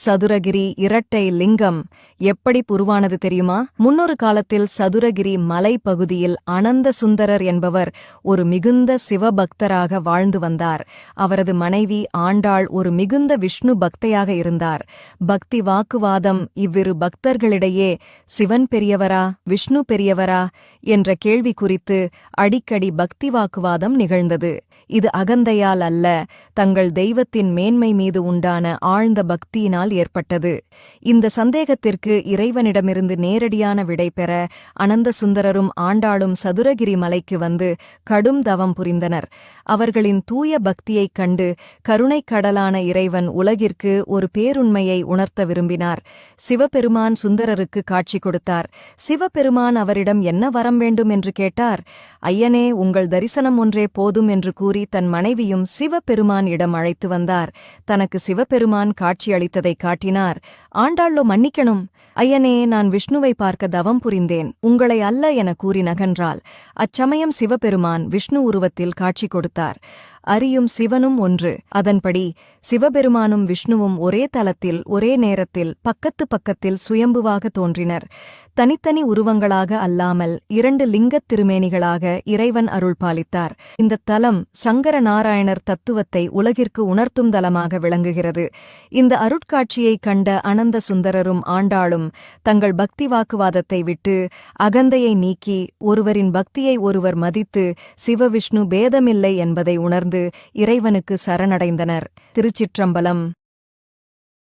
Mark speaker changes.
Speaker 1: சதுரகிரி இரட்டை லிங்கம் எப்படி உருவானது தெரியுமா? முன்னொரு காலத்தில் சதுரகிரி மலைப்பகுதியில் அனந்த சுந்தரர் என்பவர் ஒரு மிகுந்த சிவபக்தராக வாழ்ந்து வந்தார். அவரது மனைவி ஆண்டாள் ஒரு மிகுந்த விஷ்ணு பக்தையாக இருந்தார். பக்தி வாக்குவாதம் இவ்விரு பக்தர்களிடையே சிவன் பெரியவரா விஷ்ணு பெரியவரா என்ற கேள்வி குறித்து அடிக்கடி பக்தி வாக்குவாதம் நிகழ்ந்தது. இது அகந்தையால் அல்ல, தங்கள் தெய்வத்தின் மேன்மை மீது உண்டான ஆழ்ந்த பக்தியினால் ஏற்பட்டது. இந்த சந்தேகத்திற்கு இறைவனிடமிருந்து நேரடியான விடை பெற அனந்த சுந்தரரும் ஆண்டாளும் சதுரகிரி மலைக்கு வந்து கடும் தவம் புரிந்தனர். அவர்களின் தூய பக்தியைக் கண்டு கருணைக் கடலான இறைவன் உலகிற்கு ஒரு பேருண்மையை உணர்த்த விரும்பினார். சிவபெருமான் சுந்தரருக்கு காட்சி கொடுத்தார். சிவபெருமான் அவரிடம் என்ன வரம் வேண்டும் என்று கேட்டார். ஐயனே, உங்கள் தரிசனம் ஒன்றே போதும் என்று கூறி தன் மனைவியும் சிவபெருமான் இடம் அழைத்து வந்தார். தனக்கு சிவபெருமான் காட்சியளித்ததை காட்டினார். ஆண்டாளோ, மன்னிக்கணும் ஐயனே, நான் விஷ்ணுவை பார்க்க தவம் புரிந்தேன், உங்களை அல்ல என கூறி நகன்றாள். அச்சமயம் சிவபெருமான் விஷ்ணு உருவத்தில் காட்சி கொடுத்தார். அரியும் சிவனும் ஒன்று. அதன்படி சிவபெருமானும் விஷ்ணுவும் ஒரே தலத்தில் ஒரே நேரத்தில் பக்கத்து பக்கத்தில் சுயம்புவாக தோன்றினர். தனித்தனி உருவங்களாக அல்லாமல் இரண்டு லிங்கத் திருமேனிகளாக இறைவன் அருள் பாலித்தார். இந்த தலம் சங்கர நாராயணர் தத்துவத்தை உலகிற்கு உணர்த்தும் தலமாக விளங்குகிறது. இந்த அருட்காட்சியைக் கண்ட அனந்த சுந்தரரும் ஆண்டாளும் தங்கள் பக்தி வாக்குவாதத்தை விட்டு அகந்தையை நீக்கி ஒருவரின் பக்தியை ஒருவர் மதித்து சிவவிஷ்ணு பேதமில்லை என்பதை உணர்ந்து இறைவனுக்கு சரணடைந்தனர். திருச்சிற்றம்பலம்.